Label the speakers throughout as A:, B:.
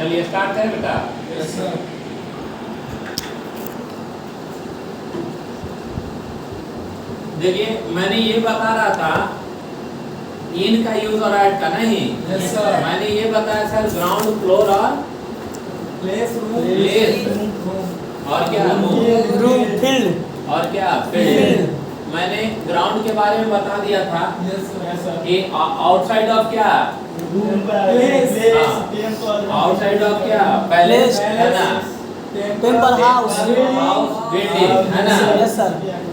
A: चलिए स्टार्ट करें बेटा।
B: Yes sir.
A: देखिए मैंने ये बता रहा था इन का यूज और ऐड का नहीं।
B: Yes sir.
A: मैंने ये बताया सर ग्राउंड फ्लोर और
B: प्लेस रूम
A: और क्या
C: रूम फील्ड
A: और क्या फील्ड। मैंने ग्राउंड के बारे में बता दिया था
B: यस सर।
A: कि आउटसाइड ऑफ क्या आउटसाइड ऑफ क्या पैलेस है ना,
C: टेम्पल हाउस
A: बिल्डिंग है ना,
C: यस सर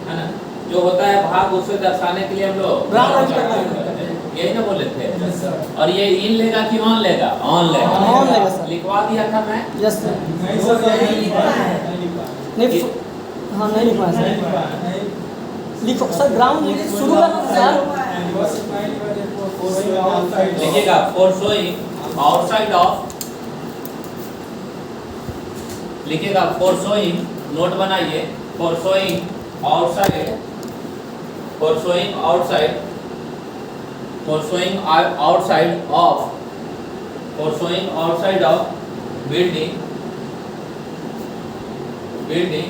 A: है ना, जो होता है भाग उसे दर्शाने के लिए हम लोग
C: ग्राउंड
A: ground का
C: करते
A: use करते हैं। यही ना बोले थे।
B: Yes sir.
A: और ये इन लेगा कि ऑन लेगा? ऑन लेगा।
C: ऑन लेगा सर।
A: लिखवा दिया था मैं।
C: यस सर
B: नहीं सर, नहीं लिखा है। नहीं लिखा है।
C: नहीं हाँ नहीं लिखवा
B: नहीं
C: सर
B: लिखा है। नहीं।
C: लिखो सर ग्राउंड शुरू करना था सर
B: बस इतना ही लिखा है। फोर आउटसाइड
A: लिखिएगा फॉर शोइंग आउटसाइड ऑफ, लिखिएगा फॉर शोइंग, नोट बनाइए, for showing outside, for showing outside, for showing outside of, for showing outside of building, building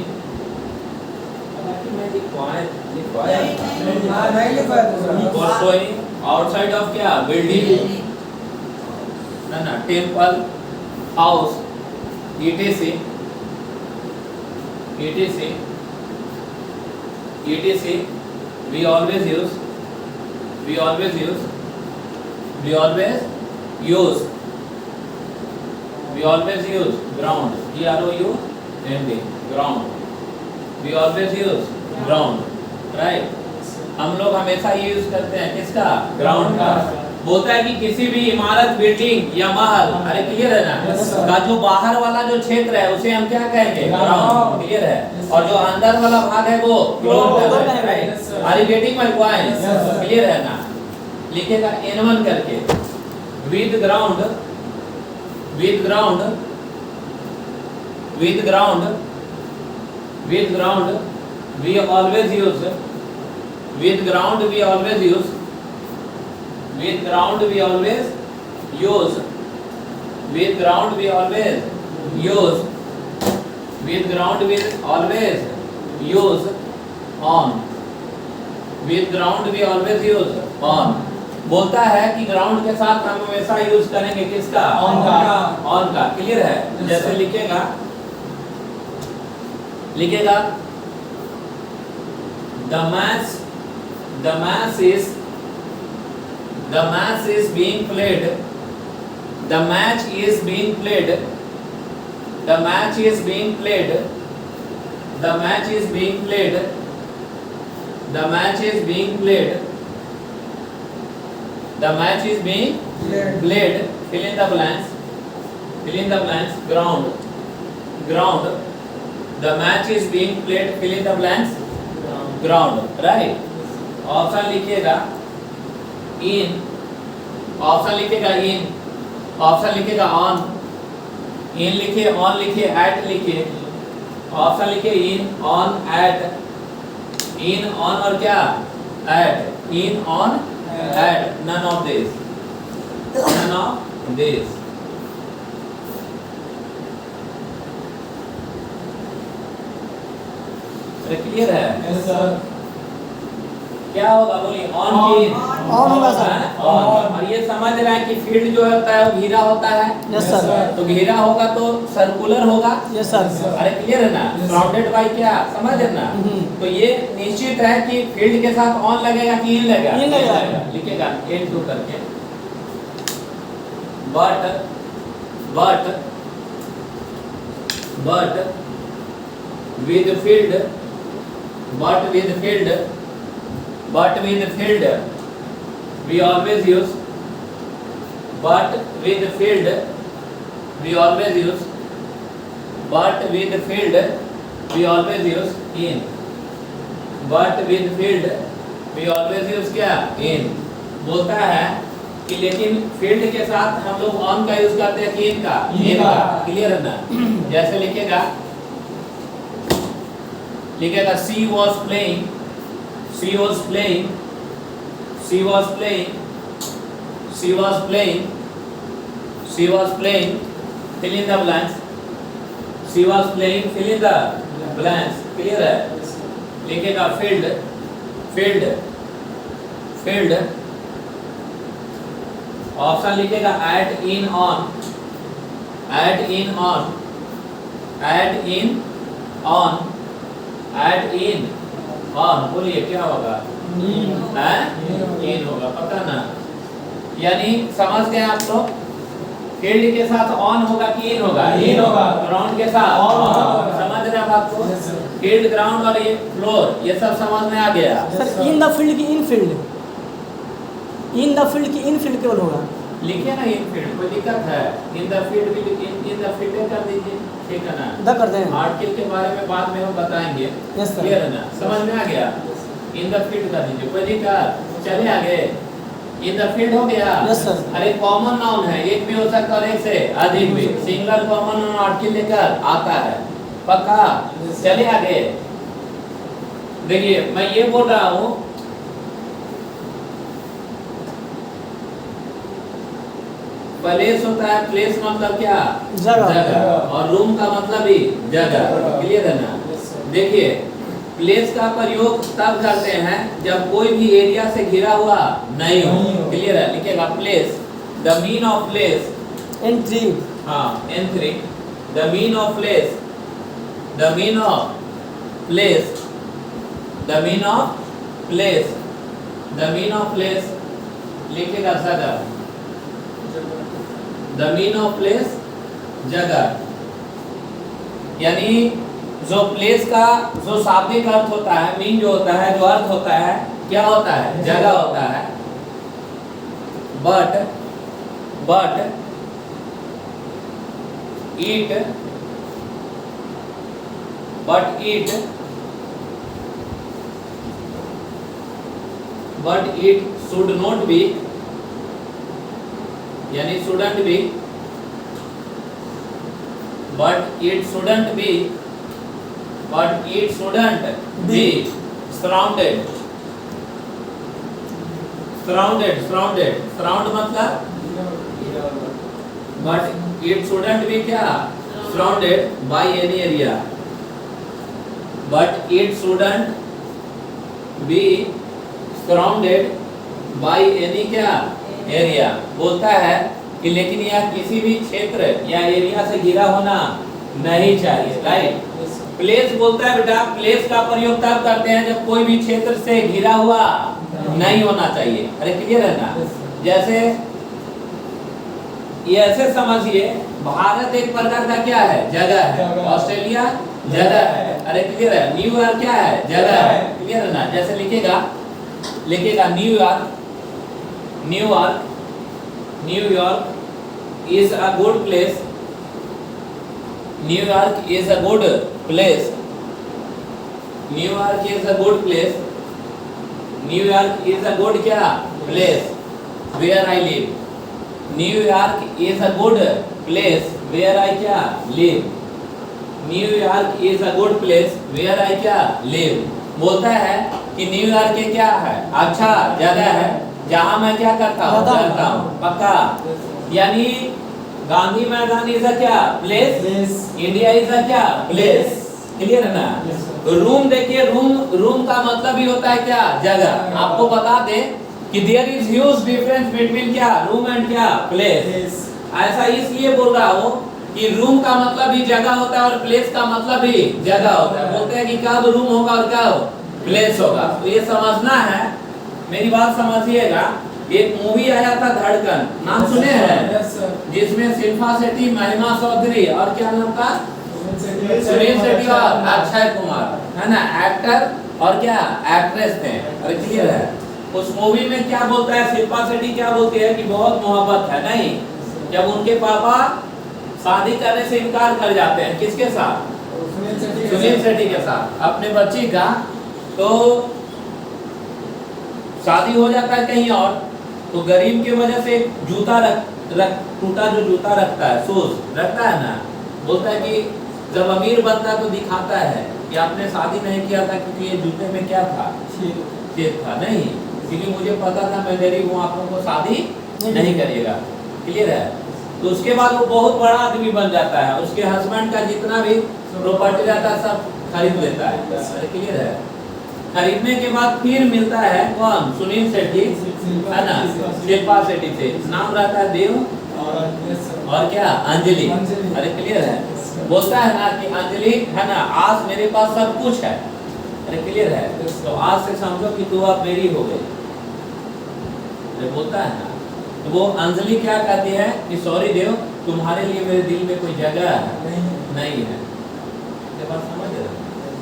B: नहीं लिखा है तो sir.
A: For showing outside of क्या बिल्डिंग है ना, temple house etc etc etc we always use we always use we always use we always use ground ground ground we always use ground right। हम लोग हमेशा ये use करते हैं किसका? ग्राउंड का। बोलता है कि किसी भी इमारत बिल्डिंग या महल, अरे क्लियर है ना, का जो बाहर वाला जो क्षेत्र है उसे हम क्या कहेंगे? ग्राउंड। क्लियर है। और जो अंदर वाला भाग है वो फ्लोर है। Are you getting my point? Clear है ना। लिखेगा N1 करके with ground, with ground, with ground, with ground we always use, with ground we always use, with ground we always use, with ground we always use, with ground we always use on, with ground we always use on। बोलता है कि ground के साथ हम हमेशा use करेंगे किसका?
B: On का।
A: ऑन का। क्लियर है। जैसे लिखेगा, लिखेगा the match is being played, the match is being played, the match is being played, the match is being played, the match is being played, the match is being played, fill in the blanks, fill in the blanks, ground, ground, the match is being played, fill in the blanks, ground right. Option लिखिएगा in, option लिखिएगा in, option लिखिएगा on, इन लिखिए, on लिखिए, eight लिखिए, option लिखिए in, on, at, in, on और क्या? At, in, on, at, none of this, none of this. Clear है?
B: Yes sir.
A: क्या होगा बोलिए? ऑन की
C: ऑन होगा सर।
A: ऑन। और ये समझ रहे हैं कि फील्ड जो होता है वो घेरा होता है।
C: Yes sir.
A: तो घेरा होगा तो सर्कुलर होगा।
C: यस सर
A: अरे क्लियर है ना? सराउंडेड बाय क्या? समझ है ना? तो ये निश्चित है कि फील्ड के साथ ऑन लगेगा कि इन लगेगा?
C: इन लगेगा।
A: लिखेगा N2 करके but with field, but with field we always use, but with field we always use, but with field we always use in, but with field we always use क्या? in। बोलता है कि लेकिन फील्ड के साथ हम लोग ऑन का यूज करते हैं कि इन का? इन का। क्लियर है ना? जैसे लिखेगा, लिखेगा she was playing, she was playing, she was playing, she was playing, she was playing fill in the blanks. She was playing, fill in the blanks. Clear है? लिखेगा filled, filled, filled. ऑप्शन लिखेगा add in on, add in on, add in on, add in on. बोलिए क्या होगा? हैं? in होगा, पता ना? यानी समझ गए आप लोग? फील्ड के साथ ऑन होगा कि इन होगा?
B: इन होगा।
A: ग्राउंड के साथ
B: ऑन होगा।
A: समझ रहे हैं बात को?
B: Yes, sir.
A: फील्ड, ग्राउंड और ये फ्लोर, ये सब समझ में आ गया।
C: सर इन द फील्ड की इन फील्ड, इन द फील्ड की इन फील्ड केवल होगा।
A: लिखिए ना इन फील्ड, कोई दिक्कत है? इन द फील्ड भी इन द फील्ड कर दीजिए, ठीक है ना?
C: द कर दें।
A: आर्टिकल के बारे में बाद में हम बताएंगे।
C: Yes sir.
A: क्लियर है ना? समझ में आ गया? इन द फील्ड कर दीजिए, कोई दिक्कत? चलिए आगे। इन द फील्ड हो गया।
C: Yes sir.
A: अरे कॉमन नाउन है, एक भी हो सकता है और एक से अधिक भी। सिंगल कॉमन नाउन आर्टिकल लेकर आता है, पक्का? चलिए आगे। देखिए मैं ये बोल रहा हूँ, प्लेस होता है, प्लेस मतलब क्या?
C: जगह।
A: जगह। और रूम का मतलब भी जगह। क्लियर है ना?
B: Yes, sir.
A: देखिए प्लेस का प्रयोग तब करते हैं जब कोई भी एरिया से घिरा हुआ नहीं हो। क्लियर है? लिखिएगा place, the mean of place,
C: entry.
A: हाँ N3, the mean of place, the mean of place, the mean of place, the mean of place, लिखिएगा जगह, द मीन ऑफ प्लेस जगह। यानी जो प्लेस का जो शाब्दिक अर्थ होता है, मीन जो होता है, जो अर्थ होता है, क्या होता है? जगह होता है। But it should not be, यानी shouldn't be, but it shouldn't be surrounded मतलब but it shouldn't be क्या? Surrounded by any area, but it shouldn't be surrounded by any क्या? एरिया। बोलता है कि लेकिन यह किसी भी क्षेत्र या एरिया से घिरा होना नहीं चाहिए। राइट? प्लेस बोलता है बेटा, प्लेस का प्रयोग तब करते हैं जब कोई भी क्षेत्र से घिरा हुआ नहीं होना चाहिए। अरे क्लियर है ना? जैसे ये ऐसे समझिए, भारत एक प्रकार का क्या है? जगह है। ऑस्ट्रेलिया जगह है। अरे क्लियर है? न्यूयॉर्क क्या है? जगह है। क्लियर है ना? जैसे लिखेगा New York is a good place. New York is a good place. New York is a good place. New York is a good क्या? Place where I live. New York is a good place where I क्या? Live. New York is a good place where I क्या? Live. बोलता है कि New York के क्या है? अच्छा जगह है जहाँ मैं क्या करता हूँ? रहता हूँ। पक्का? यानी गांधी मैदान इज अ क्या? प्लेस। इंडिया इज अ क्या? प्लेस। क्लियर है ना? रूम देखिए, रूम का मतलब ही होता है क्या? जगह। आपको बता दें कि there is huge difference between क्या? रूम एंड क्या? प्लेस। ऐसा इसलिए बोल रहा हूँ कि रूम का मतलब भी जगह होता है और प्लेस का मतलब भी जगह होता है। बोलते हैं कि कब रूम होगा और कब प्लेस होगा। तो ये समझना है, मेरी बात समझिएगा। एक मूवी आया था धड़कन, नाम सुने हैं? जिसमें शिल्पा शेट्टी, महिमा चौधरी और क्या नाम था? सुनील शेट्टी और अक्षय कुमार, है ना? एक्टर और क्या? एक्ट्रेस थे। अरे क्लियर है? उस मूवी में क्या बोलता है? शिल्पा शेट्टी क्या बोलती है कि बहुत मोहब्बत है। नहीं, जब उनके पापा शादी करने से इनकार कर जाते हैं, किसके साथ? सुनील शेट्टी के साथ, अपने बच्ची का। तो शादी हो जाता है कहीं और, तो गरीब की वजह से जूता टूटा जो जूता रखता है, शूज रखता है ना, बोलता है कि जब अमीर बनता है तो दिखाता है कि आपने शादी नहीं किया था क्योंकि ये जूते में क्या था? छेद था। नहीं, क्योंकि मुझे पता था मैं गरीब हूँ, आप लोगों को शादी नहीं करिएगा। क्लियर है? तो उसके बाद वो बहुत बड़ा आदमी बन जाता है, उसके हस्बैंड का जितना भी प्रॉपर्टी रहता है सब खरीद लेता है। क्लियर है? खरीदने के बाद फिर मिलता है कौन? सुनील शेट्टी, है ना, शिल्पा शेट्टी से। नाम रहता है देव और क्या? अंजलि। अरे क्लियर है? बोलता है ना कि अंजलि, है ना, आज मेरे पास सब कुछ है। अरे क्लियर है? तो आज से समझो कि तू अब मेरी हो गई। अरे बोलता है ना, तो वो अंजलि क्या कहती है कि सॉरी देव, तुम्हारे लिए मेरे दिल में कोई जगह नहीं है। ये बात समझ रहे हो?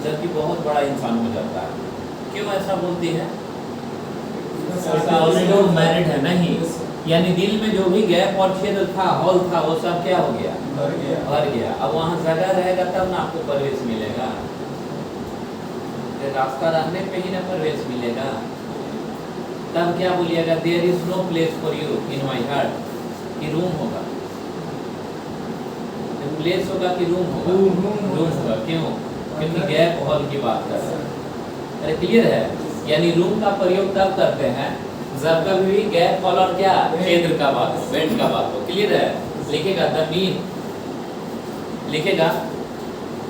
A: जबकि बहुत बड़ा इंसान हो जाता है। क्यों ऐसा बोलती है? ऑलरेडी वो मैरिड है। नहीं, यानी दिल में जो भी गैप और छेद था, हॉल था, वो सब क्या हो गया? भर गया। अब वहाँ जगह रहेगा तब ना आपको प्रवेश मिलेगा। रास्ता रहने पे ही ना प्रवेश मिलेगा। तब क्या बोलिएगा? There is no place for you in my heart. कि रूम होगा, प्लेस होगा कि रूम होगा? रूम होगा। क्यों? क्योंकि गैप हॉल की बात कर रहे हैं। अरे क्लियर है? यानी रूम का प्रयोग तब करते हैं जब कभी भी गैप हॉल और क्या क्षेत्र का बात हो, वेंट का बात हो। क्लियर है? लिखेगा द मीन, लिखेगा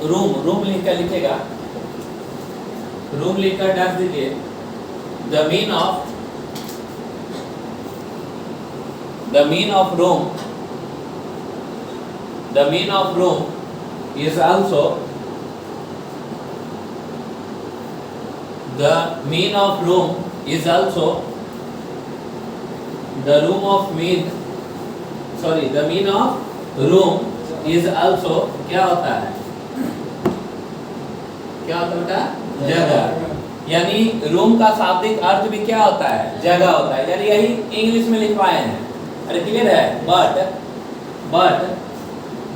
A: रूम, रूम लिखकर लिखेगा, रूम लिखकर डाल दीजिए the mean of room, the mean of room is also, the mean of room is also the room of mean, sorry, the mean of room is also क्या होता है? क्या होता है? जगह। यानी रूम का शाब्दिक अर्थ भी क्या होता है? जगह होता है। यानी यही इंग्लिश में लिखवाए हैं। अरे क्लियर है?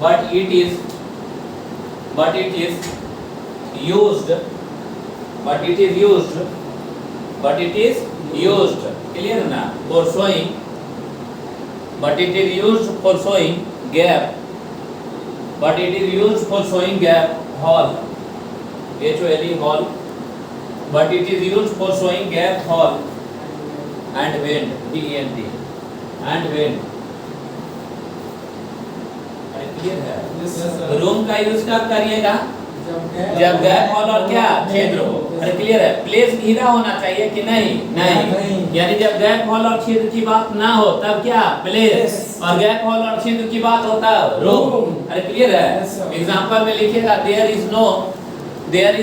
A: but it is used, but it is used, clear ना, for showing, but it is used for showing gap, but it is used for showing gap hall, HOLE hall, but it is used for showing gap hall and vent, VENT, and vent। अरे clear है? Room का use कब करिएगा? जब gap hall और क्या क्षेत्र हो। अरे क्लियर है? प्लेस घिरा होना चाहिए कि नहीं? यानी जब गैप हॉल और क्षेत्र की बात ना हो तब क्या? प्लेस। और गैप हॉल और क्षेत्र की बात होता है रूम। अरे क्लियर है? एग्जांपल में लिखिएगा there is no place, there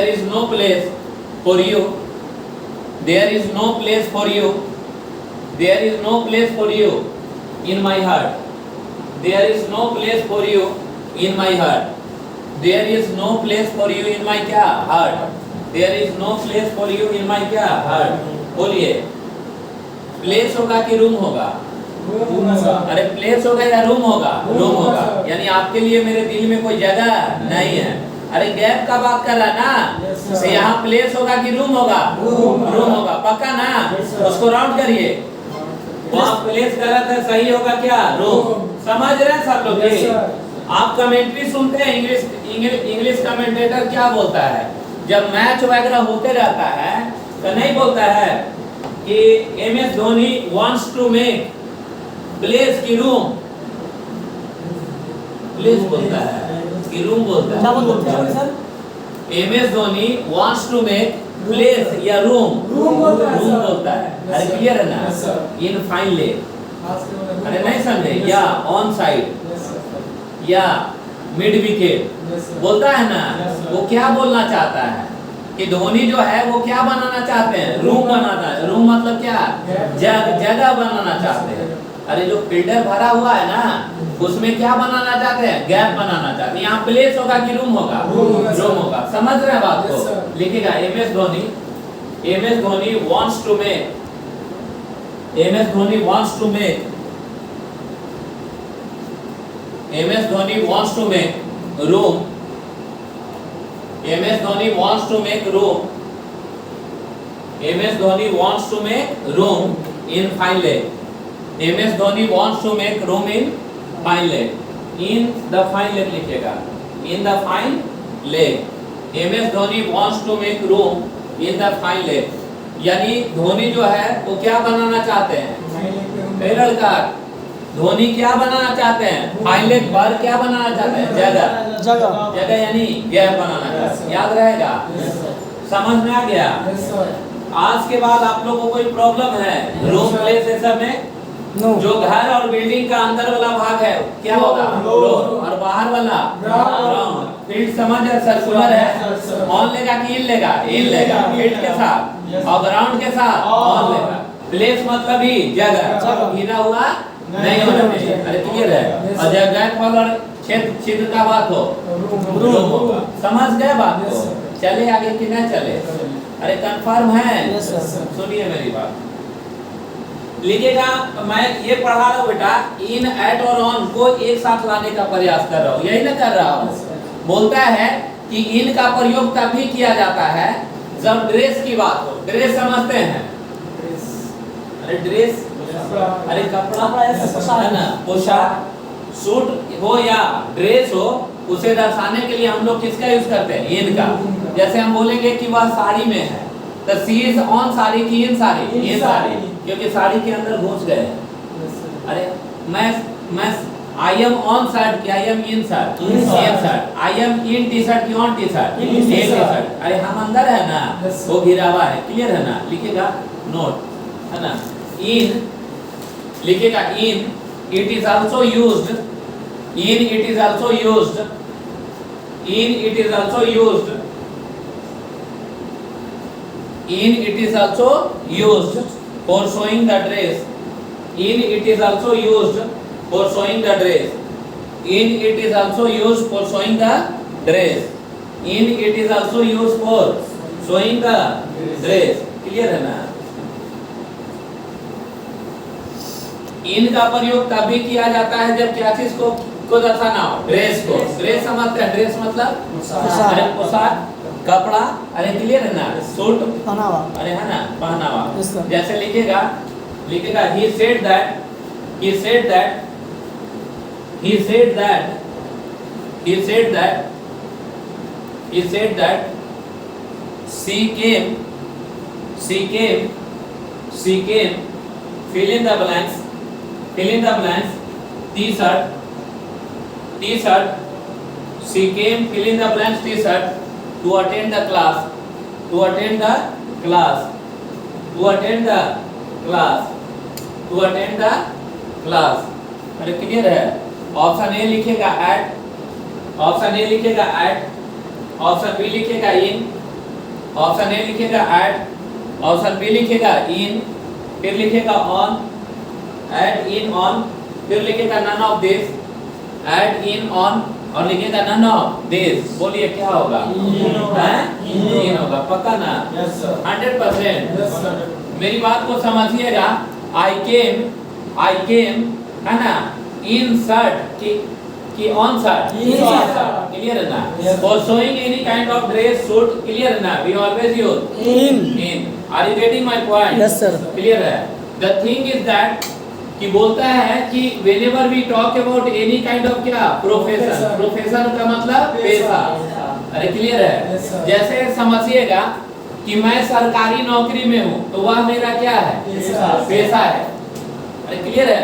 A: is no place for you, there is no place for you in my heart, there is no place for you in my heart, there is no place for you in my क्या? heart, there is no place for you in my क्या? heart। बोलिए, place होगा कि room होगा? अरे place होगा या room होगा? रूम होगा। यानी आपके लिए मेरे दिल में कोई जगह नहीं है। अरे गैप का बात कर रहा ना, तो यहाँ प्लेस होगा कि रूम होगा? रूम होगा। पक्का ना? उसको राउंड करिए। वहाँ प्लेस गलत है, सही होगा क्या? रूम। समझ रहे हैं सब लोग? आप कमेंट्री सुनते हैं, इंग्लिश कमेंटेटर क्या बोलता है जब मैच वगैरह होते रहता है, तो नहीं बोलता है कि MS Dhoni wants to make place की रूम, प्लेस बोलता है कि रूम बोलता है?
C: क्या बोलते हैं sir?
A: MS Dhoni wants to make place या रूम बोलता है। अरे क्लियर है ना? इन फाइन ले, अरे नहीं समझे? या ऑन साइड या मिड विकेट बोलता है ना। वो क्या बोलना चाहता है कि धोनी जो है वो क्या बनाना चाहते हैं? रूम बनाना है। रूम मतलब क्या? जगह बनाना चाहते हैं। अरे जो फील्डर भरा हुआ है ना, उसमें क्या बनाना चाहते हैं? गैप बनाना चाहते हैं। यहाँ प्लेस होगा कि रूम होगा? रूम होगा। समझ रहे हैं बात को? लिखेगा MS Dhoni wants to make, MS Dhoni wants to make room, MS Dhoni wants to make room, MS Dhoni wants to make room in fine leg, MS Dhoni wants to make room in fine leg, in the fine leg लिखेगा, in the fine leg, MS Dhoni wants to make room in the fine leg, यानी धोनी जो है वो क्या बनाना चाहते हैं? Federal card. Dhoni क्या बनाना चाहते हैं? फाइन लेग पर क्या बनाना चाहते हैं? जगह।
C: जगह।
A: जगह यानी गैप बनाना चाहते हैं। याद रहेगा? समझ में आ गया? आज के बाद आप लोगों को कोई प्रॉब्लम है रूम प्लेस ये सब में?
C: नो।
A: जो घर और बिल्डिंग का अंदर वाला भाग है क्या होगा? फ्लोर। और बाहर वाला ग्राउंड। फील्ड समझ है? सर्कुलर है। ऑन लेगा कि इन लेगा? इन लेगा फील्ड के साथ, और ग्राउंड के साथ ऑन लेगा। प्लेस मतलब ही जगह, घिरा हुआ नहीं होना चाहिए। अरे क्लियर है? और जब गैप और क्षेत्र का बात हो रूम होगा। समझ गए बात को? चले आगे कि न चले? अरे कंफर्म है?
C: Yes sir.
A: सुनिए मेरी बात, लिखिएगा। मैं ये पढ़ा रहा हूँ बेटा, इन, एट और ऑन को एक साथ लाने का प्रयास कर रहा हूँ, यही ना कर रहा हूँ। बोलता है कि इन का प्रयोग तभी किया जाता है जब ड्रेस की बात हो। ड्रेस समझते हैं? अरे ड्रेस, अरे कपड़ा है ना, पोशाक, सूट हो या ड्रेस हो, उसे दर्शाने के लिए हम लोग किसका यूज करते हैं? इन का। जैसे हम बोलेंगे कि वह साड़ी में है, तो सी इज ऑन साड़ी की इन साड़ी? इन साड़ी, क्योंकि साड़ी के अंदर घुस गए। अरे मैं आई एम ऑन शर्ट की I am in shirt? In shirt. I am in T shirt की on T shirt? In T shirt. अरे हम अंदर है ना, वो घिरा हुआ है। क्लियर है ना? लिखिएगा नोट, है ना? इन लिखिएगा in, it is also used, in it is also used, in it is also used, in it is also used for showing the dress, in it is also used for showing the dress, in it is also used for showing the dress, in it is also used for showing the dress. Clear है ना? इन का प्रयोग तभी किया जाता है जब क्या चीज को दर्शाना हो? ड्रेस को। ड्रेस समझते हैं? ड्रेस मतलब अरे पोशाक, कपड़ा। अरे क्लियर है ना? सूट,
C: पहनावा।
A: अरे है ना, पहनावा।
C: Yes, sir.
A: जैसे लिखिएगा, लिखिएगा he said that, he said that, he said that, he said that, he said that she came, she came, she came, fill in the blanks, fill in the blanks, t-shirt, t-shirt, she came, fill in the blanks, t-shirt, to attend the class, to attend the class, to attend the class, to attend the class। अरे clear है? Option A लिखेगा at, option A लिखेगा at, option B लिखेगा in, option A लिखेगा at, option B लिखेगा इन, फिर लिखेगा on, at in on, फिर लिखेगा none of this, at in on, और लिखेगा नन ऑफ दिस। बोलिए क्या होगा? इन होगा। पक्का ना? 100%। मेरी बात को समझिएगा। आई केम है ना, इन शर्ट की ऑन शर्ट? क्लियर है ना? For showing any kind of dress, suit. Clear है ना? We always use in. Are you getting my point?
C: Yes sir.
A: Clear है? द थिंग इज दैट कि बोलता है कि whenever we talk about any kind of क्या profession, profession का मतलब पेशा। अरे क्लियर है? जैसे समझिएगा कि मैं सरकारी नौकरी में हूँ तो वह मेरा क्या है? पेशा है। अरे क्लियर है?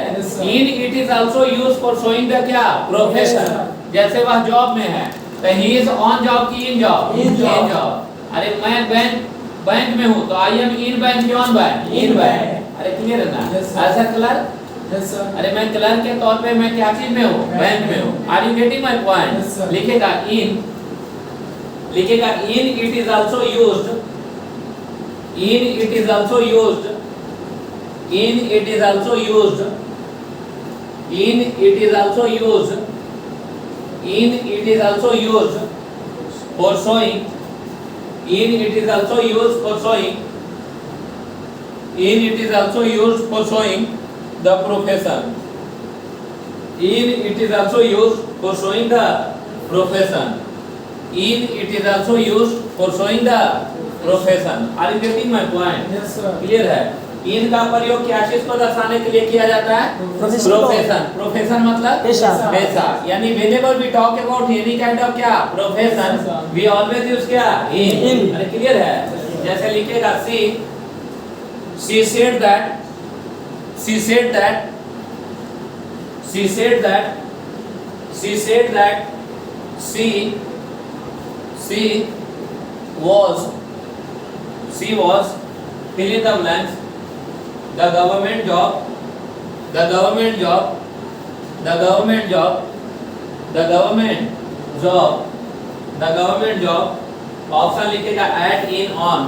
A: इन it is also use for showing the क्या प्रोफेशन। जैसे वह जॉब में है तो ही इज ऑन जॉब की इन जॉब? इन जॉब। अरे मैं बैंक में हूँ तो आई एम इन बैंक की ऑन बैंक? In bank. अरे क्लियर है ना? ऐसा क्लर्क, अरे मैं क्लर्क के तौर पे मैं क्या चीज में हूँ? बैंक में हूँ। Are you getting my point? लिखेगा इन, लिखेगा in it is also used, in it is also used, in it is also used, in it is also used, in it is also used for showing, in it is also used for showing, in it is also used for showing the profession, in it is also used for showing the profession, in it is also used for showing the profession। Are you getting my point?
B: Yes sir।
A: Clear है? in का प्रयोग क्या चीज को दर्शाने के लिए किया जाता है? प्रोफेशन। प्रोफेशन मतलब
C: पेशा।
A: पेशा। यानी whenever we talk about any kind of क्या प्रोफेशन, we always use क्या? in। अरे क्लियर है? जैसे लिखेगा she said that she said that she said that she said that she was fill in the blanks the government job the government job the government job the government job the government job option लिखेगा at in on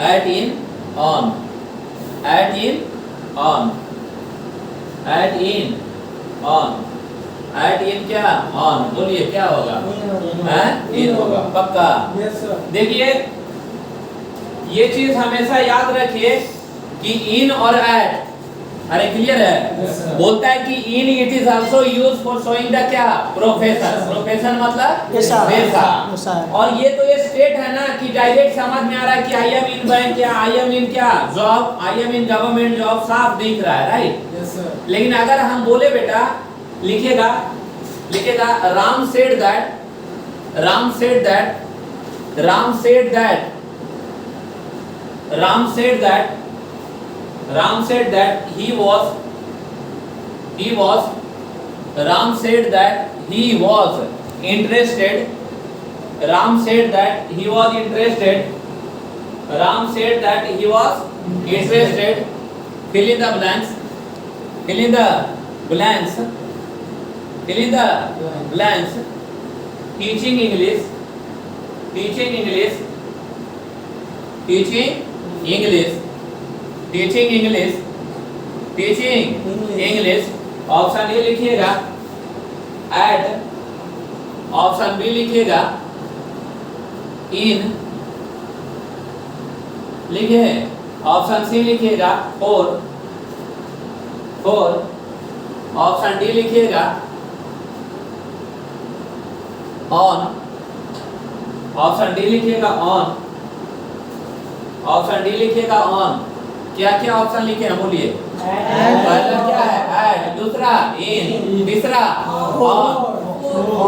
A: at in on at in on at in on at in क्या on बोलिए क्या होगा हैं in होगा पक्का
B: Yes, sir.
A: देखिए ये चीज हमेशा याद रखिए कि in और at अरे क्लियर है
B: Yes, sir.
A: बोलता है कि in it is also used for showing the क्या प्रोफेशन प्रोफेशन मतलब
C: पेशा।
A: पेशा
C: पेशा।
A: और ये तो ये स्टेट है ना कि डायरेक्ट समझ में आ रहा है कि आई एम इन बैंक क्या आई एम इन क्या job I am in government job साफ दिख रहा है राइट
B: Yes, sir.
A: लेकिन अगर हम बोले बेटा लिखेगा लिखेगा Ram said that Ram said that Ram said that Ram said that Ram said that he was Ram said that he was interested Ram said that he was interested Ram said that he was interested fill in the blanks fill in the blanks fill in the blanks teaching English teaching English teaching English teaching English teaching English option A लिखिएगा eight option B लिखिएगा इन लिखे option C लिखिएगा four option D लिखिएगा on option D लिखिएगा on option D लिखिएगा on क्या क्या option लिखे हैं बोलिए पहला क्या है ऐड दूसरा इन तीसरा ऑन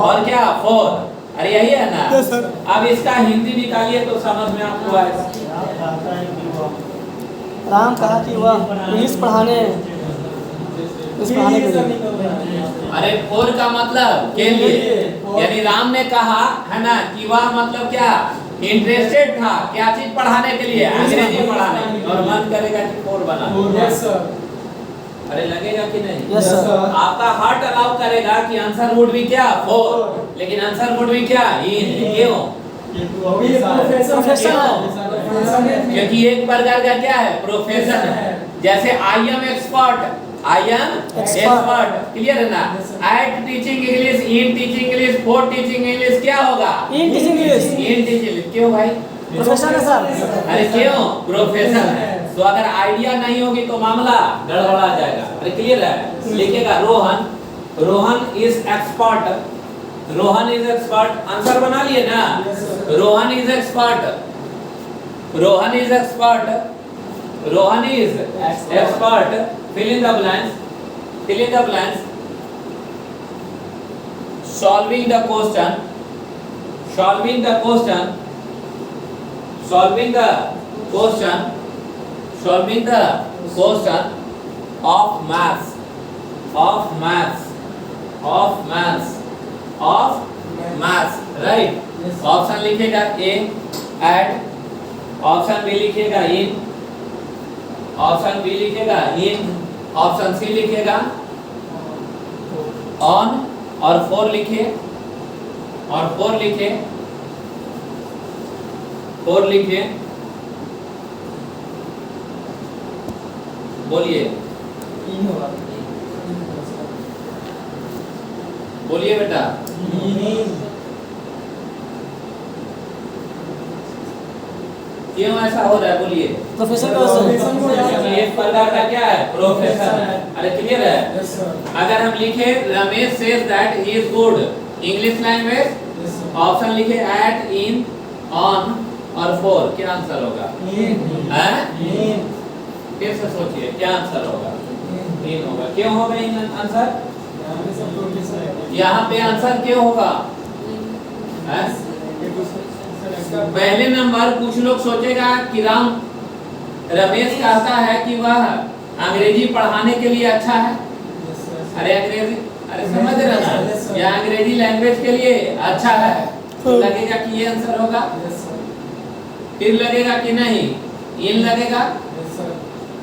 A: और क्या फोर अरे यही है ना
C: Yes, sir.
A: अब इसका हिंदी निकालिए तो समझ में आपको आएगा
C: राम कहा कि वह इंग्लिश पढ़ाने के लिए
A: अरे फोर का मतलब के लिए यानी राम ने कहा है ना कि वह मतलब क्या इंटरेस्टेड था क्या चीज पढ़ाने के लिए अंग्रेजी पढ़ाने और मन करेगा कि फोर बना
B: Yes, sir.
A: अरे लगेगा कि नहीं
C: Yes, sir.
A: आपका हार्ट अलाउ करेगा कि आंसर वुड भी क्या फोर लेकिन आंसर वुड भी क्या इन क्यों
C: प्रोफेशन है।
A: क्योंकि एक प्रकार का क्या है प्रोफेशन है जैसे I am expert
C: Expert.
A: Clear है ना at teaching English in teaching English for teaching English क्या होगा
C: in teaching English
A: in teaching क्यों भाई
C: प्रोफेशन है सर
A: अरे क्यों प्रोफेशन है तो अगर आइडिया नहीं होगी तो मामला गड़बड़ा जाएगा अरे क्लियर है लिखेगा रोहन इज एक्सपर्ट आंसर बना लिए ना Rohan is expert fill in the blanks solving the question of maths right option लिखेगा ए एट ऑप्शन बी लिखेगा इन ऑप्शन बी लिखेगा इन ऑप्शन सी लिखेगा ऑन और फोर लिखे बोलिए बेटा क्यों ऐसा हो रहा है बोलिए
C: प्रोफेशन
A: एक प्रकार का क्या है प्रोफेशन है अरे क्लियर है
B: Yes, sir.
A: अगर हम लिखे Ramesh says that he is good English language
B: Yes, sir.
A: Option लिखे एट इन ऑन और फोर क्या आंसर होगा हैं फिर से सोचिए क्या आंसर होगा इन होगा क्यों होगा इन आंसर यहाँ पे आंसर क्यों होगा पहले नंबर कुछ लोग सोचेगा कि राम रमेश कहता है कि वह अंग्रेजी पढ़ाने के लिए अच्छा है।
B: Yes, sir.
A: अरे अंग्रेजी, अरे समझ रहे
B: Yes,
A: ना,
B: sir.
A: यह अंग्रेजी लैंग्वेज के लिए अच्छा है, तो लगेगा कि ये आंसर होगा।
B: Yes, sir.
A: फिर लगेगा कि नहीं, इन लगेगा,
B: Yes, sir.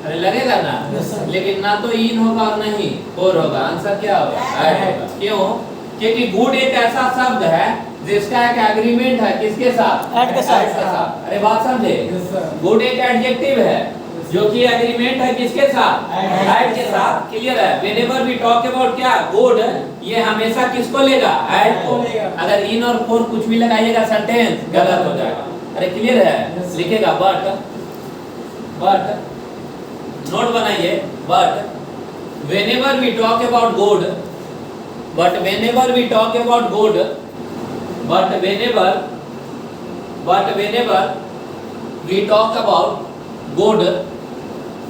A: अरे लगेगा ना,
B: Yes, sir.
A: लेकिन ना तो इन होगा और नहीं और होगा। आंसर क्या होगा? ऐड होगा। क्यों? क्योंकि गुड एक ऐसा शब्द है जिसका एक एग्रीमेंट है किसके साथ?
C: ऐड के साथ।
A: ऐड अरे बात समझे?
B: Yes, sir.
A: गुड एक एडजेक्टिव है जो कि एग्रीमेंट है किसके साथ?
B: ऐड।
A: ऐड के साथ। क्लियर है? व्हेनेवर वी टॉक अबाउट क्या गुड, ये हमेशा किसको लेगा? ऐड को।
B: ऐड को लेगा।
A: अगर इन और फॉर कुछ भी लगाइएगा सेंटेंस गलत हो जाएगा। अरे क्लियर है?
B: Yes.
A: लिखेगा बट नोट बनाइए, but whenever we talk about good, but whenever we talk about good, but whenever we talk about good,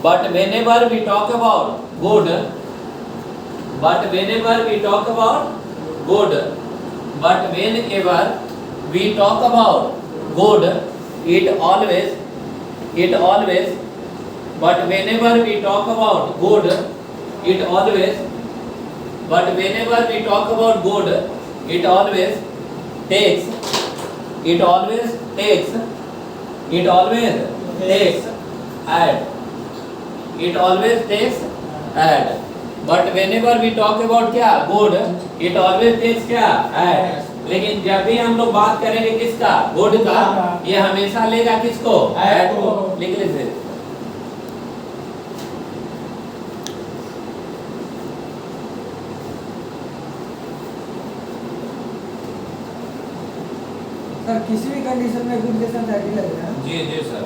A: but whenever we talk about good, but whenever we talk about good, but whenever we talk about good, it always, but whenever we talk about good, it always, but whenever we talk about good, it always takes add, it always takes add, but whenever we talk about क्या good, it always takes क्या add। लेकिन जब भी हम लोग बात करेंगे किसका? गुड का, ये हमेशा लेगा किसको? ऐड को। लिख लीजिए।
D: सर किसी भी कंडीशन में गुड के साथ ऐड ही लगेगा।
A: जी जी सर।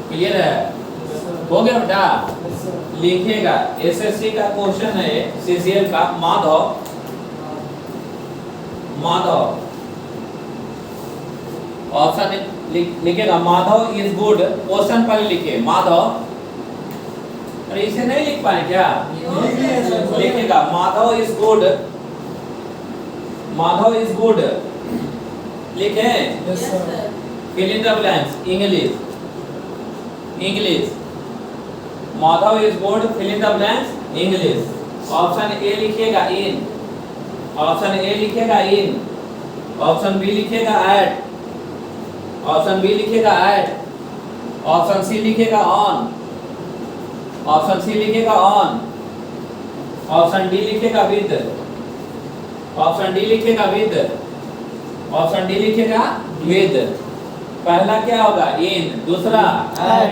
A: क्लियर है? हो गया बेटा?
B: Yes, sir.
A: लिखिएगा, एसएससी का क्वेश्चन है सीसीएल का। माधव ऑप्शन लिखेगा माधव इज गुड। क्वेश्चन पर लिखिए माधव। अरे इसे नहीं लिख पाए क्या? लिखेगा Madhav is good, Madhav is good. लिखे
B: Yes, sir.
A: Fill in the blanks. English Madhav is good, fill in the blanks English. Option A लिखिएगा इन, ऑप्शन ए लिखेगा इन, ऑप्शन बी लिखेगा एट, ऑप्शन बी लिखेगा एट, ऑप्शन सी लिखेगा on, option C लिखेगा on, option D लिखेगा with, option D लिखेगा with, option D लिखेगा with. पहला क्या होगा? इन। दूसरा एट,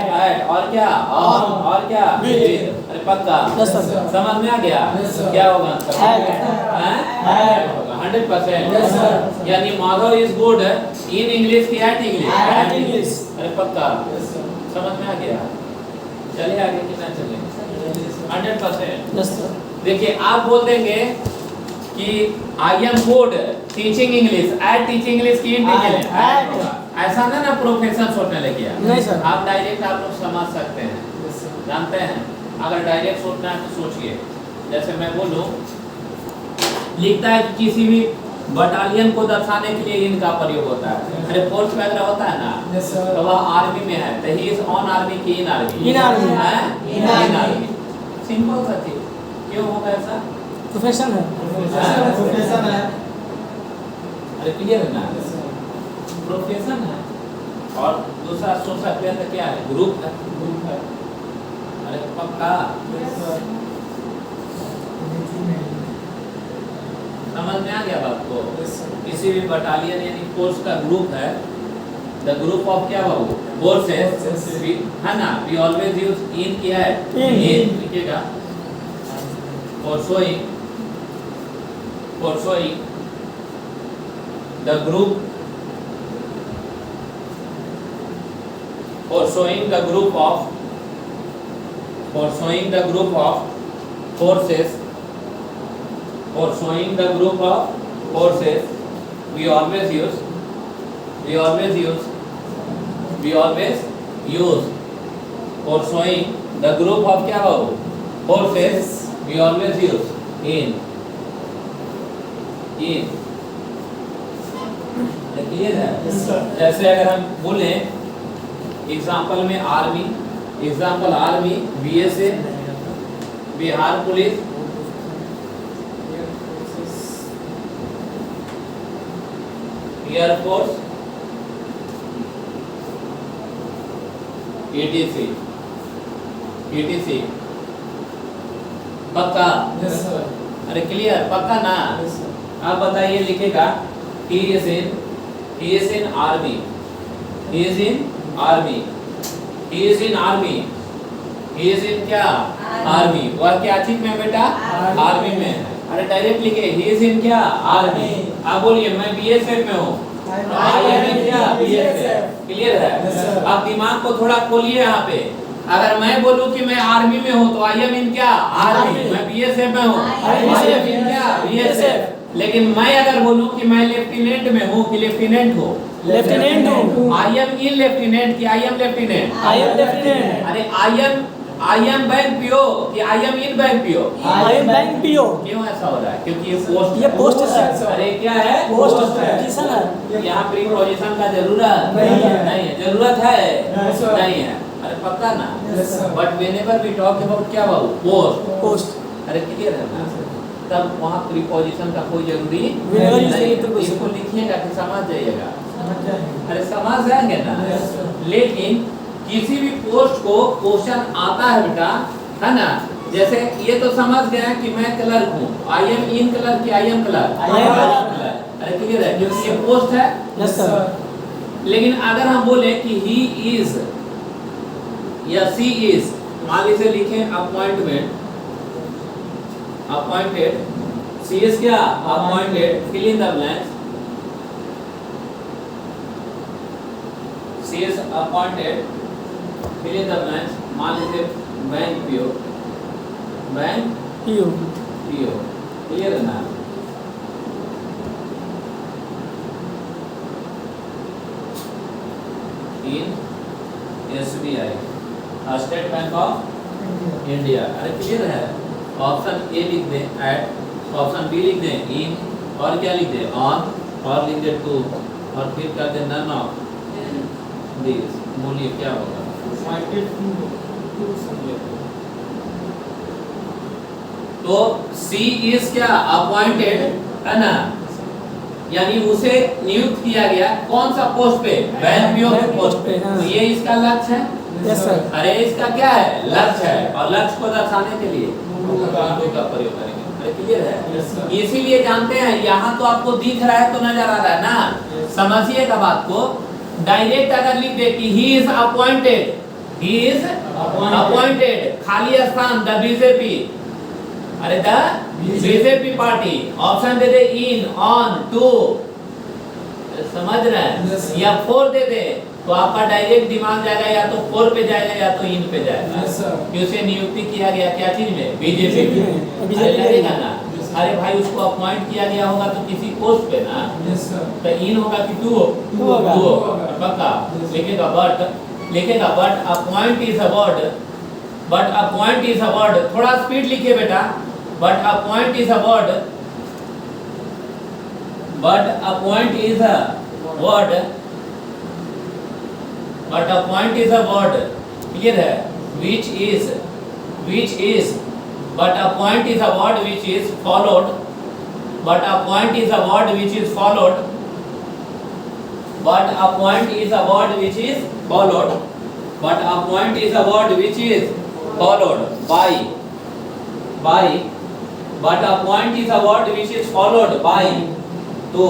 A: और क्या? ऑन, और क्या? विद। अरे पक्का?
C: Yes, sir.
A: समझ में आ गया?
B: Yes, sir.
A: क्या होगा आंसर?
C: At.
A: होगा 100%।
B: Yes, sir.
A: यानी Madhav is good in English की एट इंग्लिश?
C: At English.
A: अरे पक्का?
B: Yes, sir.
A: समझ में आ गया? चलिए आगे कितना चले?
B: Yes, sir.
A: 100%।
C: Yes sir.
A: देखिए आप बोल देंगे कि I am good teaching English, at teaching English की इन टीचिंग
C: At.
A: ऐसा ना प्रोफेशन सोचने लगे
C: नहीं सर।
A: आप डायरेक्ट आप लोग समझ सकते हैं,
B: Yes, sir.
A: जानते हैं। अगर डायरेक्ट सोचना है तो सोचिए, जैसे मैं बोलूं लिखता है कि किसी भी बटालियन को दर्शाने के लिए इनका प्रयोग होता है। अरे फोर्स वगैरह होता है ना,
B: Yes, sir.
A: तो वह आर्मी में है तो ही इज ऑन आर्मी की इन army?
C: In army.
A: In army. Simple सा चीज। क्यों होगा ऐसा?
C: प्रोफेशन है।
B: Profession है।
A: अरे क्लियर है ना?
B: Yes, sir.
A: प्रोफेशन है। और दूसरा सोच सकते हैं तो क्या है? ग्रुप है।
B: Group है।
A: अरे पक्का?
B: Yes, sir.
A: समझ में आ गया बात को?
B: Yes, sir.
A: किसी भी बटालियन यानी फोर्स का ग्रुप है, द ग्रुप ऑफ क्या बाबू? Forces
B: Forces.
A: है ना? वी ऑलवेज यूज इन किया है।
C: In.
A: लिखिएगा for showing the group, for showing the group of forces, we always use we always use for showing the group of क्या हो forces, we always use in clear है।
B: Yes, sir.
A: जैसे अगर हम बोले एग्जाम्पल में army, BSF, Bihar police, air force, ETC पक्का?
B: Yes, sir.
A: अरे क्लियर पक्का ना?
B: Yes, sir.
A: आप बताइए लिखेगा he is in army, he is in क्या आर्मी, वह क्या चीज में बेटा आर्मी में है। अरे डायरेक्ट लिखे he is in क्या आर्मी। आप बोलिए मैं BSF में हूँ, आई एम इन क्या BSF। क्लियर है?
B: Yes, sir.
A: आप दिमाग को थोड़ा खोलिए यहाँ पे। अगर मैं बोलूँ कि मैं आर्मी में हूँ तो आई एम इन क्या आर्मी, मैं BSF में हूँ आई एम इन क्या BSF। लेकिन मैं अगर बोलूँ कि मैं लेफ्टिनेंट में हूँ कि लेफ्टिनेंट हो,
C: लेफ्टिनेंट हूँ,
A: आई एम इन लेफ्टिनेंट कि I M lieutenant,
C: I am lieutenant,
A: अरे आई एम बैंक पीओ कि I am in bank PO.
C: I am bank PO.
A: क्यों ऐसा हो रहा है? क्योंकि ये
C: पोस्ट है।
A: अरे क्या है?
C: पोस्ट
A: है।
C: पोजीशन है।
A: यहाँ प्रीपोजिशन का जरूरत
B: नहीं है।
A: जरूरत है
B: Yes, sir.
A: नहीं है। अरे पक्का ना?
B: Yes, sir.
A: But whenever we talk about क्या बाबू पोस्ट, अरे क्लियर है ना? तब वहाँ प्रीपोजिशन का कोई जरूरी
C: Whenever you say
A: नहीं।
C: preposition.
A: इसको लिखिएगा कि समझ जाइएगा।
B: समझ जाएंगे।
A: अरे समझ जाएंगे ना?
B: Yes, sir.
A: लेकिन किसी भी पोस्ट को क्वेश्चन आता है बेटा, है ना? जैसे ये तो समझ गए कि मैं क्लर्क हूँ, आई एम इन क्लर्क कि I M clerk,
C: I am clerk।
A: अरे क्लियर है क्योंकि ये पोस्ट है।
C: Yes sir.
A: लेकिन अगर हम बोले कि ही इज या सी इज, मान लीजिए लिखें अपॉइंटेड, सी इज क्या appointed, fill in the blanks, C is appointed, fill in the blanks, मान लीजिए बैंक पीओ,
C: पीओ,
A: क्लियर है ना? In SBI, State Bank of India. अरे क्लियर है? ऑप्शन ए लिख दें एट, ऑप्शन बी लिख दें इन, और क्या लिख दें ऑन, और लिख दें टू, और फिर कर दें नन ऑफ दिस। बोलिए क्या होगा? तो सी इज क्या अपॉइंटेड, है ना? यानी उसे नियुक्त किया गया कौन सा पोस्ट पे? बैंक पीओ के पोस्ट पे।
C: हाँ।
A: तो ये इसका लक्ष्य है।
C: Yes sir.
A: अरे इसका क्या है? लक्ष्य है, और लक्ष्य को दर्शाने के लिए टू का प्रयोग करेंगे। अरे क्लियर है?
B: Yes, sir.
A: इसीलिए जानते हैं, यहाँ तो आपको दिख रहा है तो नजर आ रहा है ना? समझिएगा बात को। डायरेक्ट अगर लिख दे कि he is appointed, he is appointed, खाली स्थान द बीजेपी, अरे द बीजेपी पार्टी, ऑप्शन दे दे इन, ऑन, टू, समझ रहे हैं?
B: Yes, sir.
A: या फोर दे दे तो आपका डायरेक्ट दिमाग जाएगा या तो फोर पे जाएगा या तो इन पे जाएगा।
B: Yes, sir.
A: कि उसे नियुक्ति किया गया क्या चीज में? बीजेपी में।
C: BJP
A: अरे लगेगा ना?
B: Yes, sir.
A: अरे भाई उसको अपॉइंट किया गया होगा तो किसी पोस्ट पे ना,
B: Yes, sir.
A: तो इन होगा कि टू
C: Two होगा।
A: पक्का
B: Yes.
A: लिखेगा but appoint is a word, थोड़ा स्पीड लिखिए बेटा। But appoint is a word, clear है? which is but a point is a word which is followed, but a point is a word which is followed by to,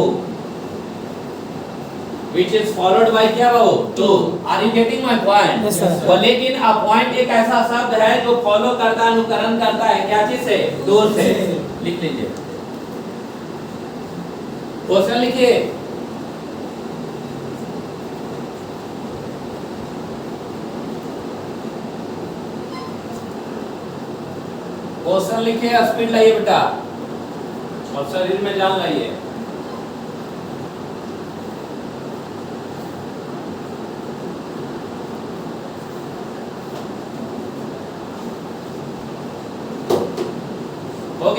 A: which is followed by क्या बाबू? to। Are you getting my point?
C: Yes, sir.
A: तो लेकिन a point एक ऐसा शब्द है जो follow करता है, अनुकरण करता है क्या चीज से? टू से। लिख लीजिए, क्वेश्चन लिखिए। क्वेश्चन लिखिए, स्पीड लाइए बेटा, और शरीर में जान लाइए।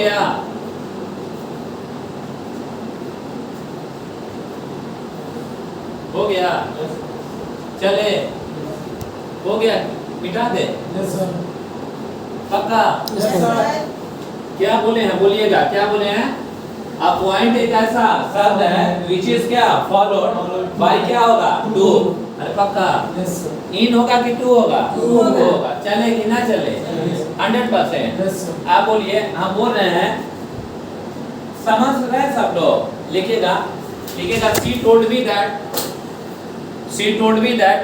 A: गया? हो गया? चले, हो गया, मिटा दे।
B: Yes sir.
A: पक्का?
B: Yes sir.
A: क्या बोले हैं, बोलिएगा, क्या बोले हैं? अपॉइंट एक ऐसा शब्द है विच इज क्या फॉलोड बाय क्या होगा टू। अरे पक्का?
B: Yes sir.
A: इन होगा कि टू होगा?
B: टू
A: होगा। चले कि ना चले? 100%।
B: Yes sir.
A: आप बोलिए, हम बोल रहे हैं, समझ रहे हैं सब लोग? लिखिएगा, लिखिएगा, she told me that, she told me that,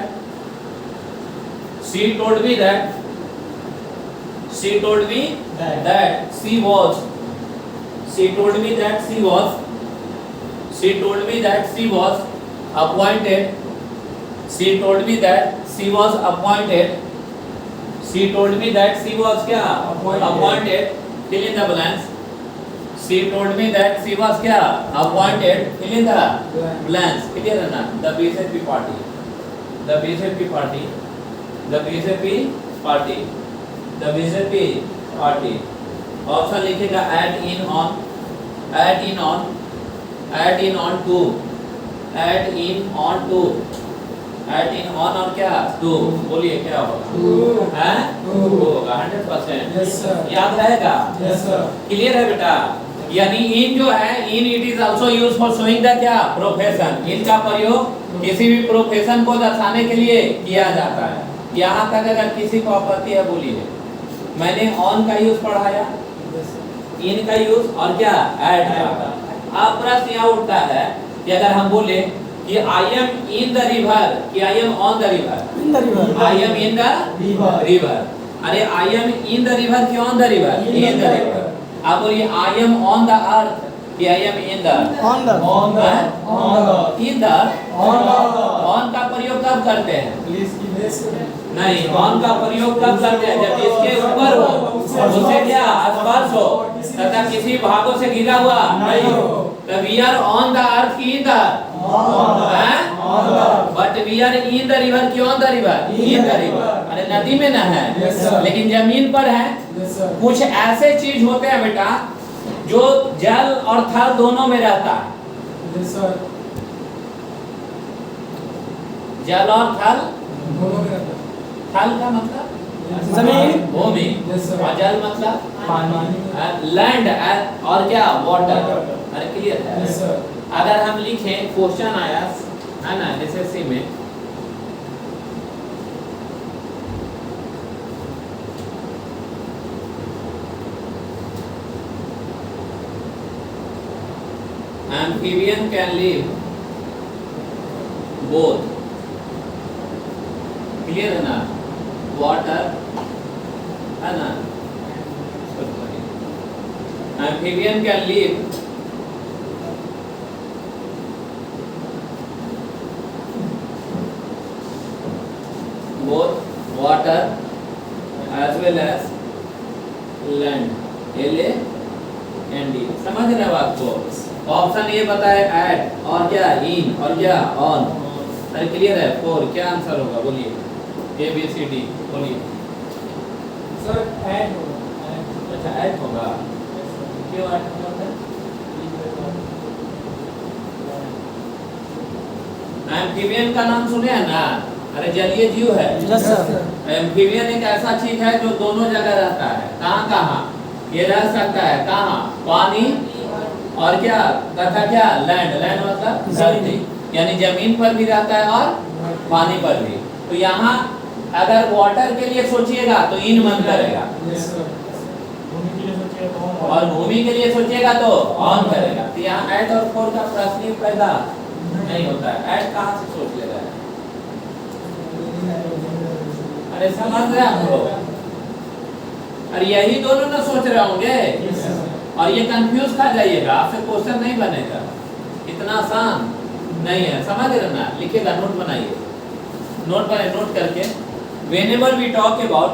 A: she told me that, she told me that she was, she told me that she was, she told me that she was appointed, she told me that she was appointed, she told me that she was क्या appointed, fill in the blanks, she told me that she was क्या appointed, fill in the blanks, clear है ना? The BJP party, the BJP party, the BJP party, the BJP party. Option लिखेगा at in on, at in on, at in on to, at in on to, at in on और क्या to. बोलिए क्या होगा? हैं? होगा 100%।
B: Yes sir.
A: याद रहेगा?
B: Yes sir.
A: क्लियर है बेटा? यानी इन जो है, इन it is also use for showing the क्या प्रोफेशन। इनका प्रयोग किसी भी प्रोफेशन को दर्शाने के लिए किया जाता है। यहाँ तक अगर किसी को आपत्ति है बोलिए। मैंने ऑन का यूज पढ़ाया,
B: Yes sir.
A: इन का यूज और क्या ऐड का। अब प्रश्न यहाँ उठता है कि अगर हम बोले कि I am in the river, कि I am on the river,
C: in the river,
A: I am in the
B: River.
A: River. अरे I am in the river कि on the river? In the river. अब बोलिए I am on the earth कि I am in the
C: on the,
B: On the. On the.
A: In the.
B: On the.
A: On का प्रयोग कब करते हैं?
B: Please give this.
A: नहीं, ऑन का प्रयोग कब करते हैं? जब इसके ऊपर हो, उससे क्या स्पर्श हो तथा किसी भागों से घिरा हुआ नहीं हो, तब we are on the earth की in the, but we are in the river की on the river? In the river. अरे नदी में ना है,
B: Yes, sir.
A: लेकिन जमीन पर है।
B: Yes sir.
A: कुछ ऐसे चीज होते हैं बेटा जो जल और थल दोनों में रहता है।
B: Yes sir.
A: जल और थल,
B: दोनों में रहता है।
A: थल का मतलब
C: जमीन,
A: भूमि,
B: Yes, sir.
A: और जल मतलब
B: पानी।
A: लैंड और क्या वाटर। अरे क्लियर है?
B: Yes sir.
A: अगर हम लिखें क्वेश्चन आया है ना एसएससी में, amphibian can live both, clear है ना? वाटर है ना? amphibian can live both water as well as land, LAND। समझ रहे हो बात को? ऑप्शन ये बताए ऐड और क्या इन और क्या ऑन। अरे क्लियर है? 4 क्या आंसर होगा बोलिए? ए बी सी डी बोलिए।
B: Sir, add होगा.
A: अच्छा ऐड होगा, क्यों ऐड होगा? एम्फीबियन का नाम सुने हैं ना? अरे जलीय जीव है।
C: Yes sir.
A: एम्फीबियन एक ऐसा चीज है जो दोनों जगह रहता है। कहाँ कहाँ ये रह सकता है? कहाँ? पानी और क्या तथा क्या लैंड। लैंड मतलब धरती, यानी जमीन पर भी रहता है और पानी पर भी। तो यहाँ अगर वाटर के लिए सोचिएगा तो इन मन करेगा,
B: Yes sir.
A: और भूमि के लिए सोचिएगा तो ऑन करेगा। तो यहाँ ऐड और फोर का प्रश्न ही पैदा नहीं होता है। ऐड कहाँ से सोच ले रहा है? अरे समझ रहे आप लोग? अरे यही दोनों ना सोच रहे होंगे,
B: Yes sir.
A: और ये कंफ्यूज खा जाइएगा, आपसे क्वेश्चन नहीं बनेगा। इतना आसान नहीं है, समझ रहे ना? लिखिएगा, नोट बनाइए, नोट बनाइए, नोट करके whenever we talk about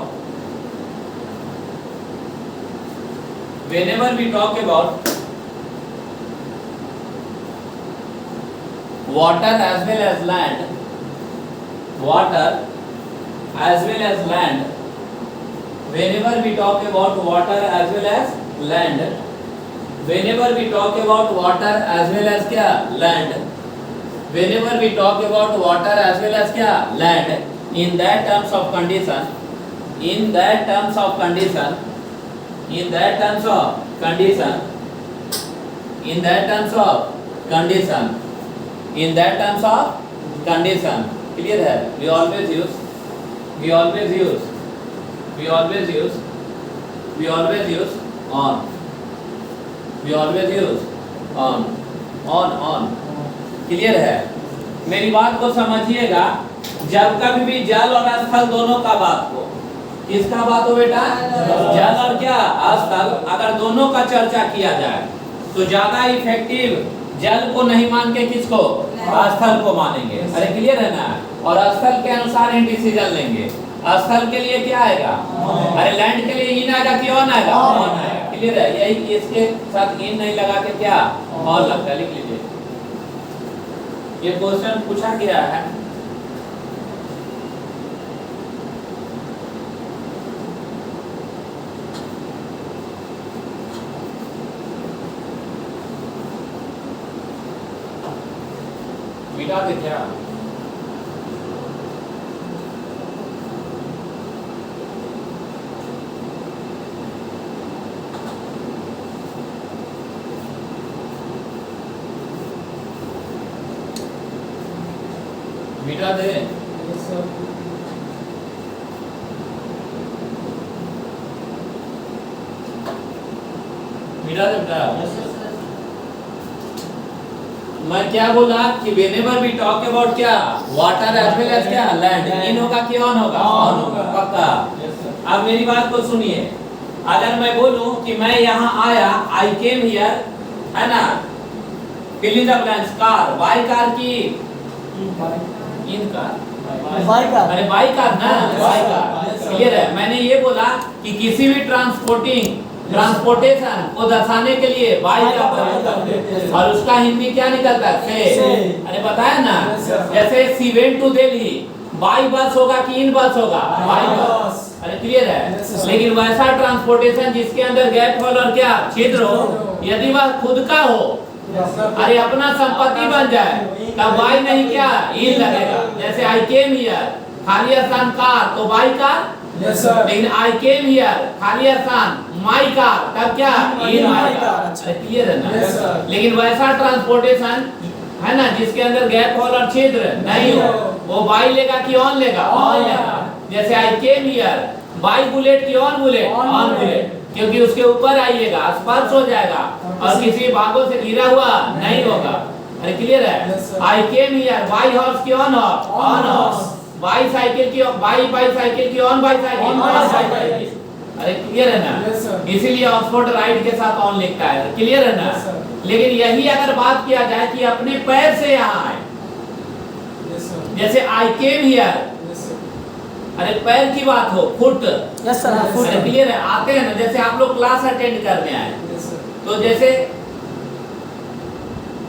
A: water as well as land, water as well as land, whenever we talk about water as well as land, whenever we talk about water as well as क्या land, whenever we talk about water as well as क्या land, in that terms of condition, in that terms of condition, in that terms of condition, in that terms of condition, in that terms of condition, clear है? We always use, we always use, we always use, we always use on, we always use on, clear है? मेरी बात को समझिएगा, जब कभी भी जल और स्थल दोनों का बात हो, किसका बात हो बेटा? जल और क्या स्थल, अगर दोनों का चर्चा किया जाए तो ज्यादा इफेक्टिव जल को नहीं मान के किसको? स्थल को मानेंगे। अरे क्लियर है ना? और स्थल के अनुसार ही डिसीजन लेंगे। स्थल के लिए क्या आएगा? अरे लैंड के लिए इन आएगा कि ऑन आएगा? ऑन आएगा। क्लियर है? यही इसके साथ इन नहीं लगा के क्या ऑन लगता है। लिख लीजिए, ये क्वेश्चन पूछा गया है। मिटा दे क्या? मिटा दे।
B: Yes, sir.
A: मिटा दे बेटा। मैं क्या बोला कि whenever we talk about क्या water as well as क्या land, इन होगा कि ऑन होगा? ऑन होगा पक्का।
B: Yes, sir.
A: अब मेरी बात को सुनिए, अगर मैं बोलूं कि मैं यहाँ आया, I came here, है ना? fill in the blanks, car, by car की इन कार,
C: बाई कार।
A: अरे बाई कार ना, by car.
B: Yes, sir.
A: Clear है? मैंने ये बोला कि किसी भी ट्रांसपोर्टेशन को दर्शाने के लिए बाई का प्रयोग करते हैं। और उसका हिंदी क्या निकलता है? से। अरे बताया ना?
B: Yes, sir.
A: जैसे she went to Delhi, by bus होगा कि इन बस होगा? By bus. अरे क्लियर है?
B: Yes, sir.
A: लेकिन वैसा ट्रांसपोर्टेशन जिसके अंदर गैप होल और क्या छिद्र हो, यदि वह खुद का हो,
B: Yes, sir.
A: अरे अपना संपत्ति बन जाए, तब बाई नहीं क्या इन लगेगा। जैसे आई केम हियर, खाली स्थान कार, तो बाई कार।
B: Yes, sir.
A: लेकिन आई केम हियर, खाली स्थान माई कार, तब क्या इन माई कार। अरे क्लियर है ना?
B: Yes, sir.
A: लेकिन वैसा ट्रांसपोर्टेशन है ना जिसके अंदर गैप होल और छिद्र नहीं हो, वो बाई लेगा कि ऑन लेगा? ऑन लेगा। जैसे आई केम हियर, बाई बुलेट की ऑन बुलेट? ऑन बुलेट, क्योंकि उसके ऊपर आइएगा, स्पर्श हो जाएगा और किसी भागों से घिरा हुआ नहीं होगा। अरे क्लियर है?
B: Yes, sir.
A: I came here, by horse की ऑन हॉर्स, बाई साइकिल की बाई साइकिल की on by cycle,
B: On
A: on
B: bicycle.
A: Cycle. अरे क्लियर है ना?
B: Yes, sir.
A: इसीलिए ऑक्सफोर्ड राइट के साथ ऑन लिखता है। क्लियर है ना?
B: Yes, sir.
A: लेकिन यही अगर बात किया जाए कि अपने पैर से यहाँ आए,
B: Yes, sir.
A: जैसे आई केम हियर,
B: Yes, sir.
A: अरे पैर की बात हो, फुट।
C: Yes sir.
A: अरे क्लियर है? आते हैं ना, जैसे आप लोग क्लास अटेंड करने आए,
B: Yes, sir.
A: तो जैसे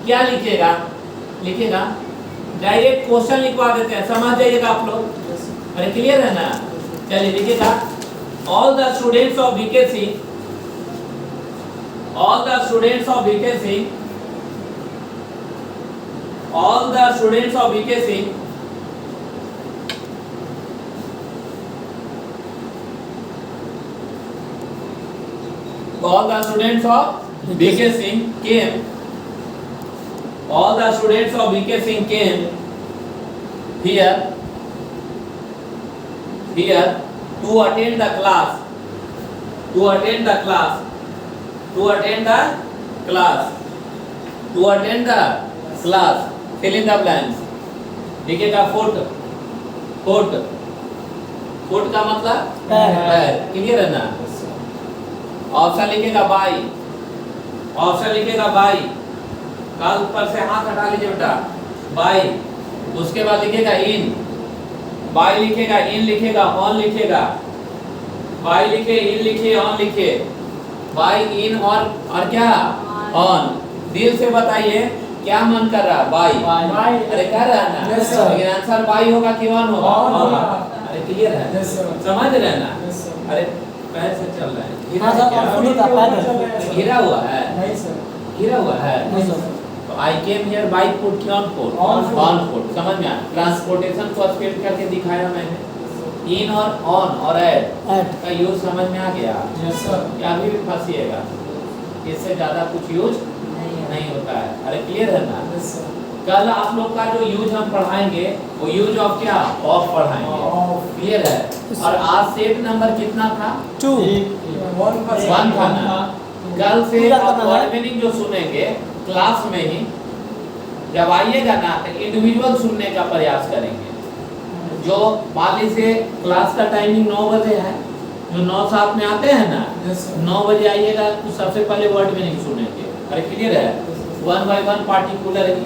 A: क्या लिखिएगा? लिखिएगा डायरेक्ट क्वेश्चन लिखवा देते हैं, समझ जाइएगा आप लोग।
B: Yes, sir.
A: अरे क्लियर है ना? चलिए लिखिएगा, all the students of BKC, all the students of BKC, all the students of BKC all the students of BKC came, all the students of BKC came here to attend the class, to attend the class, to attend the class, to attend the class, fill in the blanks। लिखिएगा foot, foot, foot का मतलब पैर। Clear है ना?
B: Yes, sir.
A: Option लिखेगा by, option लिखेगा by, काल ऊपर से हाथ हटा लीजिए बेटा, बाई। उसके बाद लिखेगा इन, बाई लिखेगा, इन लिखेगा, ऑन लिखेगा, बाई लिखे, इन लिखे, ऑन लिखे, बाई इन और क्या ऑन। दिल से बताइए क्या मन कर रहा? बाई। अरे कर रहा है ना?
B: Yes, sir.
A: लेकिन आंसर बाई होगा कि ऑन होगा?
B: On होगा।
A: अरे क्लियर है?
B: Yes, sir.
A: समझ रहे हैं ना?
B: Yes, sir.
A: अरे पैर से चल रहा है, घिरा
C: हाँ
A: है
C: सर,
A: क्या?
C: और फुट होता है, पैर
B: चल
C: है।
B: रहा है।
A: घिरा हुआ है,
B: नहीं सर।
A: घिरा हुआ है।
C: नहीं सर।
A: तो आई केम हियर बाई फुट की on foot,
B: On foot।
A: On foot, समझ में आया? ट्रांसपोर्टेशन को स्पेल करके दिखाया मैंने। इन और ऑन और एट
C: एट
A: का यूज समझ में आ गया?
B: Yes sir.
A: या अभी भी फंसिएगा? इससे ज्यादा कुछ यूज नहीं होता है। अरे क्लियर है ना?
B: Yes sir.
A: कल आप लोग का जो यूज हम पढ़ाएंगे वो यूज ऑफ क्या? ऑफ पढ़ाएंगे।
B: Of।
A: क्लियर है? और आज सेट नंबर कितना था?
C: 2
B: वन का सर।
A: वन था ना? कल से
C: पूरा
A: आप
C: करना है।
A: वर्ड मीनिंग जो सुनेंगे क्लास में ही, जब आइएगा ना तो इंडिविजुअल सुनने का प्रयास करेंगे। जो मान लीजिए क्लास का टाइमिंग 9 बजे है, जो 9:07 में आते हैं ना,
B: यस सर।
A: 9 बजे आइएगा तो सबसे पहले वर्ड मीनिंग सुनेंगे। अरे क्लियर है? वन बाय वन पार्टिकुलर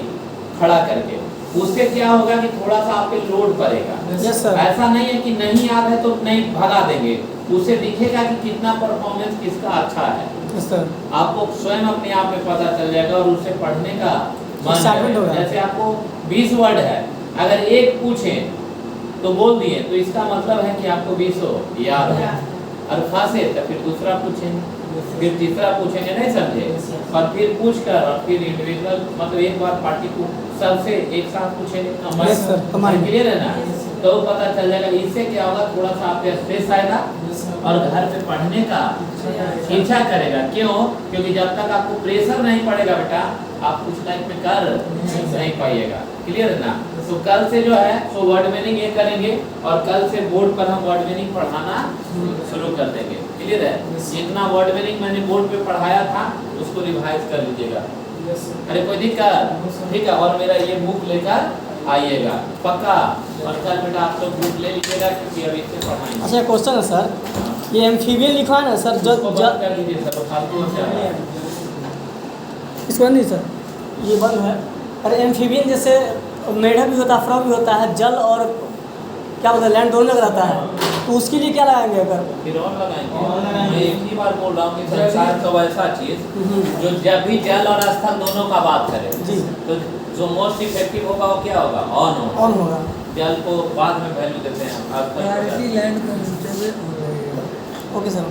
A: खड़ा करके, उससे क्या होगा कि थोड़ा सा आपके लोड पड़ेगा।
C: Yes sir.
A: ऐसा नहीं है कि नहीं याद है तो नहीं भगा देंगे, उससे दिखेगा कि कितना परफॉर्मेंस किसका अच्छा है।
C: Yes sir.
A: आपको स्वयं अपने आप में पता चल जाएगा और उससे पढ़ने का मन
C: Excitement
A: करेगा।
C: होगा।
A: जैसे आपको 20 वर्ड है, अगर एक पूछें तो बोल दिए तो इसका मतलब है कि आपको 20 याद है, और फंसे तो फिर दूसरा पूछेंगे, फिर तीसरा पूछेंगे, नहीं समझे? और फिर पूछ कर और फिर इंडिविजुअल मतलब एक बार पार्टी को सबसे एक साथ पूछेंगे।
C: Yes, sir, command।
A: क्लियर है ना? तो पता चल जाएगा। इससे क्या होगा, थोड़ा सा आप पे स्ट्रेस आएगा
B: यस सर।
A: और घर पे पढ़ने का इच्छा करेगा। क्यों? क्योंकि जब तक आपको प्रेशर नहीं पड़ेगा बेटा, आप कुछ लाइफ में कर नहीं पाइएगा। क्लियर है ना? तो कल से जो है सो वर्ड मीनिंग ये करेंगे और कल से बोर्ड पर हम वर्ड मीनिंग पढ़ाना शुरू कर देंगे। क्लियर है? जितना वर्ड मीनिंग मैंने बोर्ड पे पढ़ाया था उसको रिवाइज कर लीजिएगा।
B: Yes sir.
A: अरे कोई दिक्कत? ठीक है। और मेरा ये बुक लेकर आइएगा पक्का। और कल बेटा आप लोग बुक ले लीजिएगा क्योंकि अभी से पढ़ाएंगे।
C: अच्छा क्वेश्चन है सर, ये एम्फीबियन लिखा है ना सर, जो
A: इसको बंद कर दीजिए सब फालतू हो जाएगा।
C: इसको नहीं सर, ये बंद है। अरे एम्फीबियन जैसे मेढक भी होता है, फ्रॉग भी होता है, जल और क्या बोलते हैं लैंड दोनों का रहता है, तो उसके लिए क्या लगाएंगे अगर?
A: फिर और
B: और
A: लगाएंगे।
B: लगाएंगे।
A: मैं एक ही बार बोल रहा हूँ कि संसार का वैसा चीज जो जब भी जल और स्थल दोनों का बात करे,
C: जी।
A: तो जो मोस्ट इफेक्टिव होगा वो क्या होगा? ऑन होगा।
C: ऑन होगा।
A: जल को बाद में वैल्यू देते हैं, आज तक
D: प्रायोरिटी लैंड का नीचे में हो रही है।
C: Okay sir.